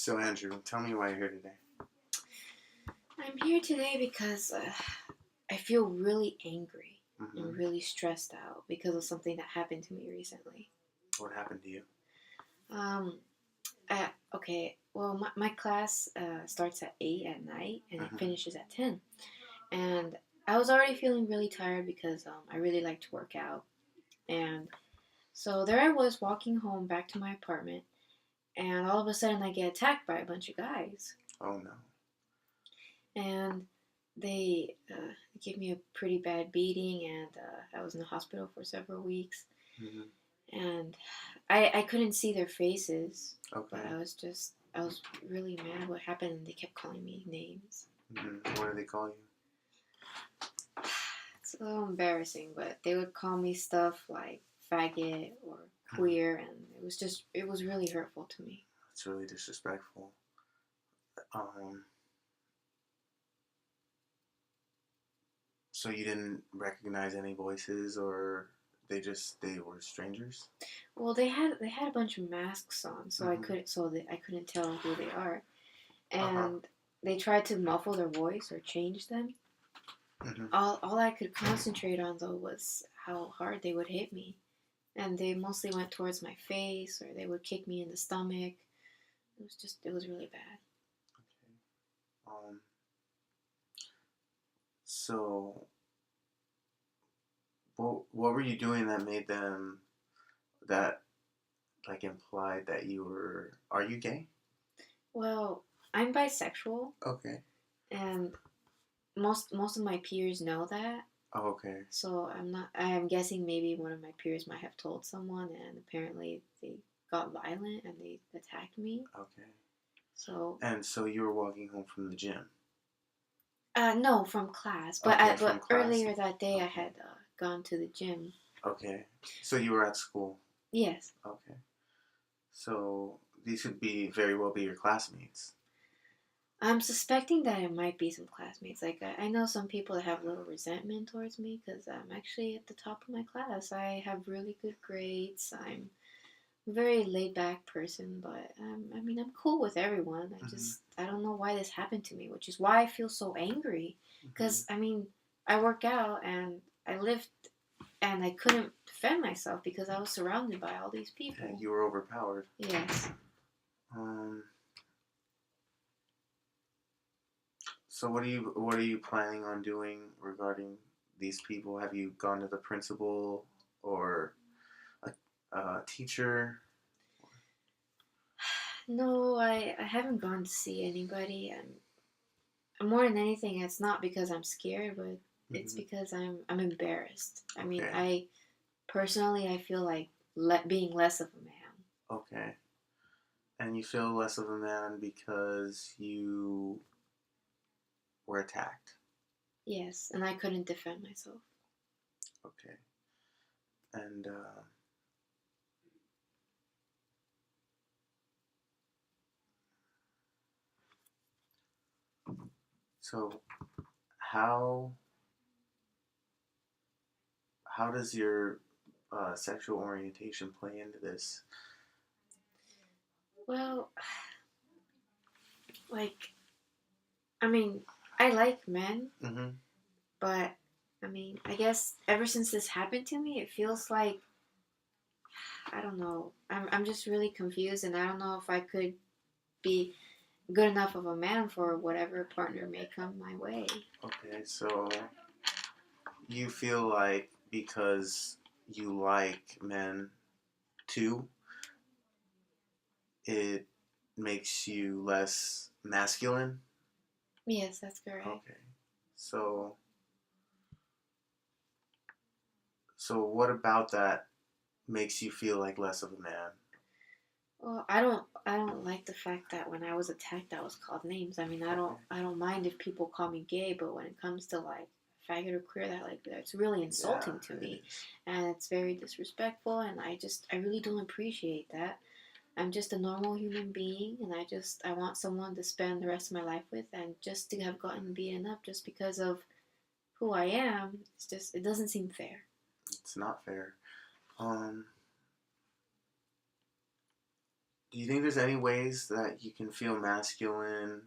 So, Andrew, tell me why you're here today. I'm here today because I feel really angry and Mm-hmm. really stressed out because of something that happened to me recently. What happened to you? Um, my class starts at 8 at night and it Mm-hmm. finishes at 10. And I was already feeling really tired because I really like to work out. And so there I was walking home back to my apartment, and all of a sudden I get attacked by a bunch of guys. Oh, no. And they gave me a pretty bad beating, and I was in the hospital for several weeks. Mm-hmm. And I couldn't see their faces, but Okay. I was really mad what happened, and they kept calling me names. Mm-hmm. What do they call you? It's a little embarrassing, but they would call me stuff like faggot or queer, and it was really hurtful to me. It's really disrespectful. Um, so you didn't recognize any voices, or they were strangers? Well, they had a bunch of masks on, so Mm-hmm. I couldn't tell who they are, Uh-huh. and they tried to muffle their voice or change them. Mm-hmm. All I could concentrate on though was how hard they would hit me, and they mostly went towards my face or they would kick me in the stomach. It was really bad. Okay. So what were you doing that made them that like implied that you were? Are you gay? Well, I'm bisexual, Okay. and most of my peers know that. Oh, okay. So I'm not. I'm guessing maybe one of my peers might have told someone, and apparently they got violent and they attacked me. Okay. So And so you were walking home from the gym. no, from class. Okay, from But class. earlier that day I Okay. had gone to the gym. Okay. So you were at school. Yes. Okay. So these could be very well be your classmates. I'm suspecting that it might be some classmates. Like, I know some people that have a little resentment towards me because I'm actually at the top of my class. I have really good grades. I'm a very laid back person, but I mean, I'm cool with everyone. Mm-hmm. I don't know why this happened to me, which is why I feel so angry. Mm-hmm. Because, I mean, I work out and I lift and I couldn't defend myself because I was surrounded by all these Yeah, people. you were overpowered. Yes. Um. So what are you planning on doing regarding these people? Have you gone to the principal or a teacher? No, I haven't gone to see anybody, and more than anything, it's not because I'm scared, but it's Mm-hmm. because I'm embarrassed. I mean, Okay. I feel like being less of a man. Okay. And you feel less of a man because you were attacked. Yes, and I couldn't defend myself. Okay. And so how how does your sexual orientation play into this? Well, like, I mean, I like men, Mm-hmm. but I mean, I guess ever since this happened to me, it feels like I don't know. I'm just really confused, and I don't know if I could be good enough of a man for whatever partner may come my way. Okay, so you feel like because you like men too, it makes you less masculine? Yes, that's correct. Okay. So so what about that makes you feel like less of a man? Well, I don't like the fact that when I was attacked, I was called names. I mean, Okay. I don't mind if people call me gay, but when it comes to like faggot or queer, that's really Yeah, insulting to it me, is. and it's very disrespectful. And I really don't appreciate that. I'm just a normal human being, and I want someone to spend the rest of my life with, and just to have gotten beaten up just because of who I am, it doesn't seem fair. It's not fair. Um Do you think there's any ways that you can feel masculine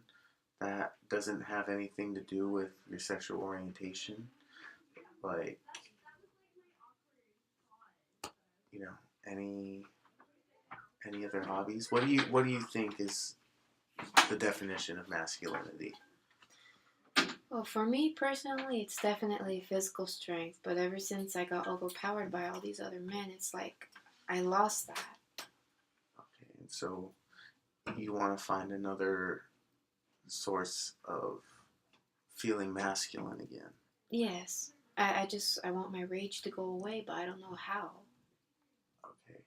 that doesn't have anything to do with your sexual orientation? Like, you know, any any other hobbies? What do you think is the definition of masculinity? Well, for me personally, it's definitely physical strength. But ever since I got overpowered by all these other men, it's like I lost that. Okay, and so you want to find another source of feeling masculine again. Yes. I want my rage to go away, but I don't know how. Okay.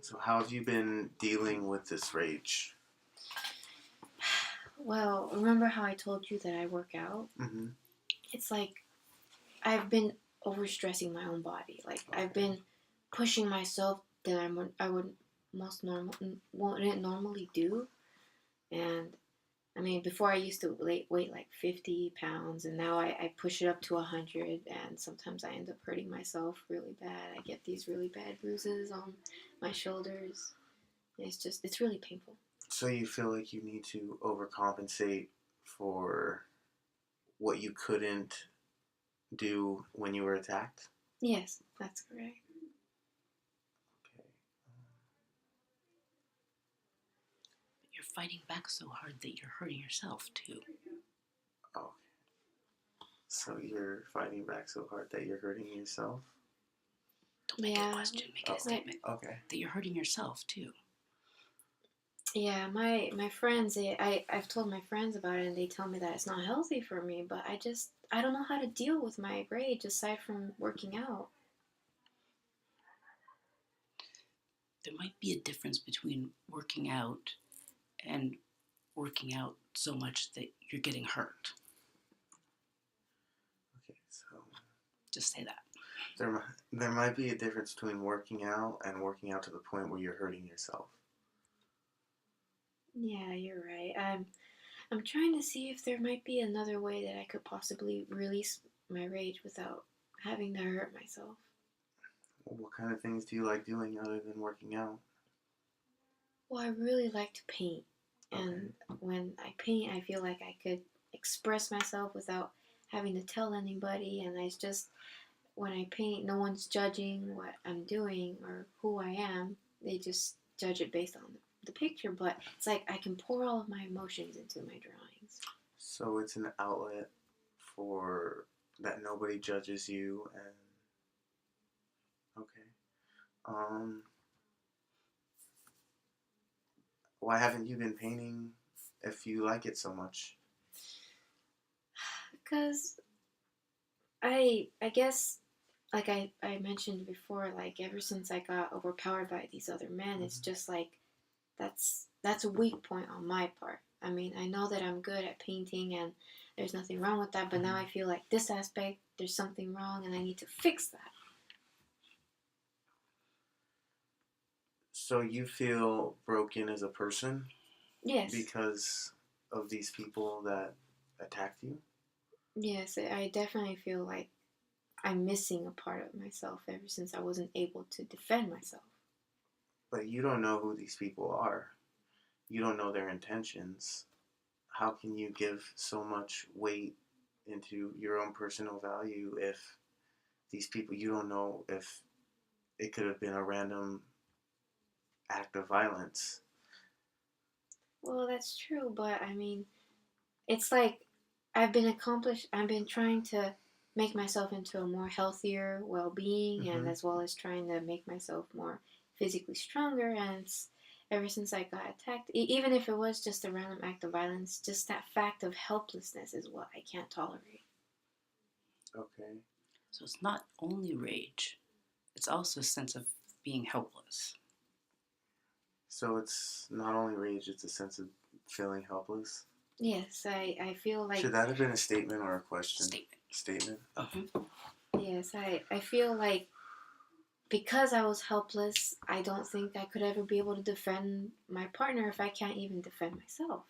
So how have you been dealing with this rage? Well, remember how I told you that I work out? Mm-hmm. It's like I've been overstressing my own body. Like I've Okay. been pushing myself that I would most normal wouldn't normally do. And I mean, before I used to weight like 50 pounds, and now I push it up to 100, and sometimes I end up hurting myself really bad. I get these really bad bruises on my shoulders. It's really painful. So you feel like you need to overcompensate for what you couldn't do when you were attacked? Yes, that's correct. Okay. You're fighting back so hard that you're hurting yourself too. Oh, so you're fighting back so hard that you're hurting yourself? Don't make it a question, make it a statement. Okay. That you're hurting yourself too. Yeah, my friends, I've told my friends about it, and they tell me that it's not healthy for me. But I don't know how to deal with my rage aside from working out. There might be a difference between working out and working out so much that you're getting hurt. Okay. So Just say that. there might be a difference between working out and working out to the point where you're hurting yourself. Yeah, you're right. I'm trying to see if there might be another way that I could possibly release my rage without having to hurt myself. What kind of things do you like doing other than working out? Well, I really like to paint, Okay. and when I paint, I feel like I could express myself without having to tell anybody. And it's just when I paint, no one's judging what I'm doing or who I am. They just judge it based on the picture. But it's like I can pour all of my emotions into my drawings. So it's an outlet for that nobody judges you and okay. Um why haven't you been painting if you like it so much? Because I guess like I mentioned before, like ever since I got overpowered by these other men, it's Mm-hmm. just like that's a weak point on my part. I mean, I know that I'm good at painting and there's nothing wrong with that, but now Mm-hmm. I feel like this aspect there's something wrong and I need to fix that. So you feel broken as a person Yes. because of these people that attacked you? Yes, I definitely feel like I'm missing a part of myself ever since I wasn't able to defend myself. But you don't know who these people are. You don't know their intentions. How can you give so much weight into your own personal value if these people you don't know if it could have been a random act of violence? Well, that's true, but I mean, it's like I've been trying to make myself into a more healthier well-being and Mm-hmm. as well as trying to make myself more physically stronger, and ever since I got attacked, even if it was just a random act of violence, just that fact of helplessness is what I can't tolerate. Okay. So it's not only rage, it's also a sense of being helpless. So it's not only rage, it's a sense of feeling helpless. Yes, I feel like Should that have been a statement or a question? Statement. Statement. yes, I feel like because I was helpless, I don't think I could ever be able to defend my partner if I can't even defend myself.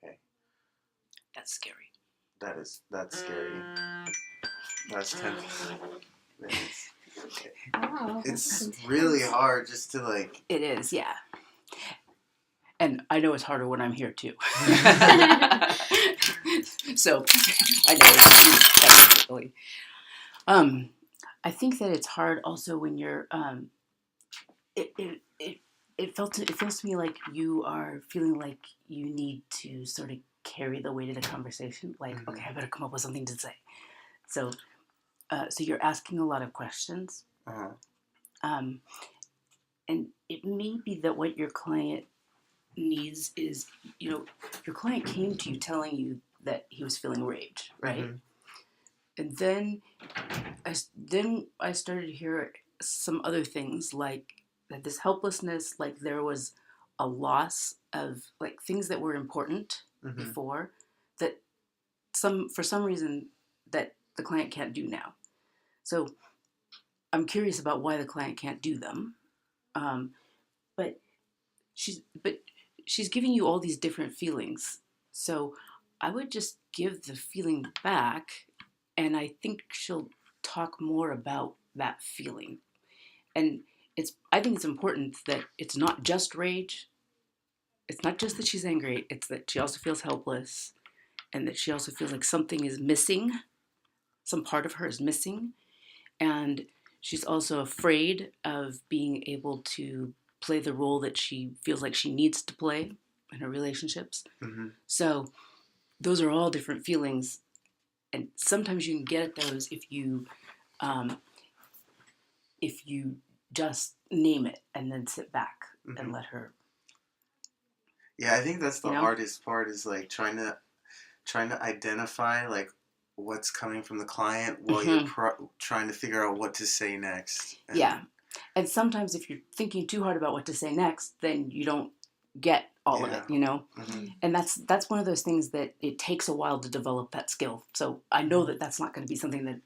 Okay. That's scary. that's scary. That's 10. It's really hard just to like. It is, yeah. And I know it's harder when I'm here too. So I know definitely. I think that it's hard also when you're. It feels to me like you are feeling like you need to sort of carry the weight of the conversation. Like, okay, I better come up with something to say. So you're asking a lot of questions. And it may be that what your client needs is, your client came to you telling you that he was feeling rage, right? And then I started to hear some other things, like that this helplessness, like there was a loss of like things that were important before that for some reason that the client can't do now. So I'm curious about why the client can't do them. But she's giving you all these different feelings. So I would just give the feeling back, and I think she'll talk more about that feeling. And I think it's important that it's not just rage. It's not just that she's angry. It's that she also feels helpless, and that she also feels like something is missing. Some part of her is missing. And she's also afraid of being able to play the role that she feels like she needs to play in her relationships. So those are all different feelings. And sometimes you can get at those if you just name it and then sit back and let her. Yeah, I think that's the hardest part, is like trying to identify like what's coming from the client while you're trying to figure out what to say next. And sometimes if you're thinking too hard about what to say next, then you don't get all of it, And that's one of those things that it takes a while to develop that skill. So I know that that's not going to be something that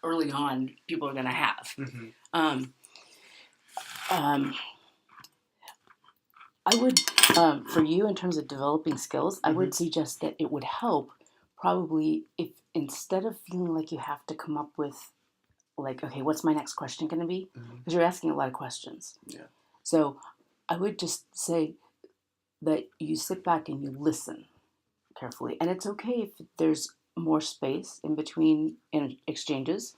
early on people are going to have. I would, for you in terms of developing skills, I would suggest that it would help probably if instead of feeling like you have to come up with like, okay, what's my next question going to be? Because you're asking a lot of questions. Yeah. So I would just say that you sit back and you listen carefully. And it's okay if there's more space in between exchanges,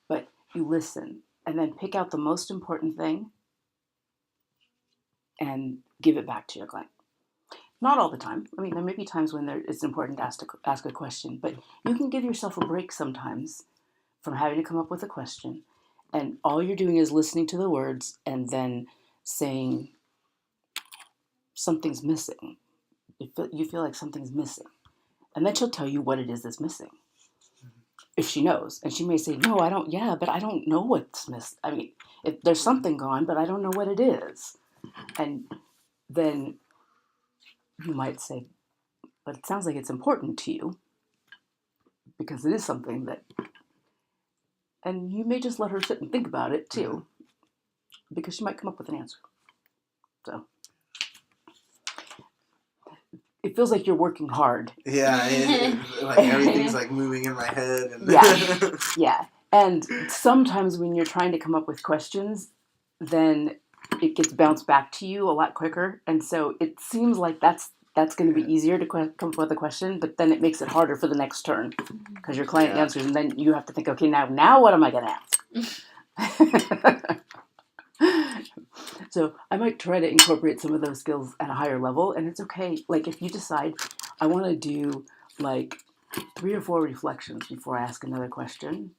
but you listen and then pick out the most important thing and give it back to your client. Not all the time. I mean, there may be times when it's important to ask a question, but you can give yourself a break sometimes from having to come up with a question, and all you're doing is listening to the words and then saying something's missing. You feel like something's missing, and then she'll tell you what it is that's missing. If she knows, and she may say, "No, I don't." Yeah, but I don't know what's missing. I mean, if there's something gone, but I don't know what it is, and then you might say, "But it sounds like it's important to you because it is something that." And you may just let her sit and think about it, too, because she might come up with an answer. So it feels like you're working hard. Yeah, like everything's like moving in my head. And Yeah. And sometimes when you're trying to come up with questions, then it gets bounced back to you a lot quicker. And so it seems like that's going to be easier to come up with a question, but then it makes it harder for the next turn because your client answers, and then you have to think, okay, now what am I going to ask? So I might try to incorporate some of those skills at a higher level, and it's okay. Like if you decide I want to do like 3 or 4 reflections before I ask another question,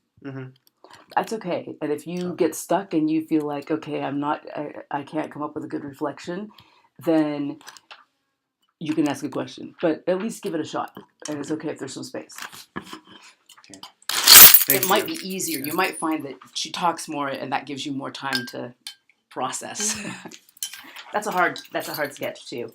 that's okay. And if you get stuck and you feel like, okay, I can't come up with a good reflection, then you can ask a question, but at least give it a shot. And it's okay if there's some space. Okay. It might be easier. You might find that she talks more, and that gives you more time to process. That's a hard sketch too.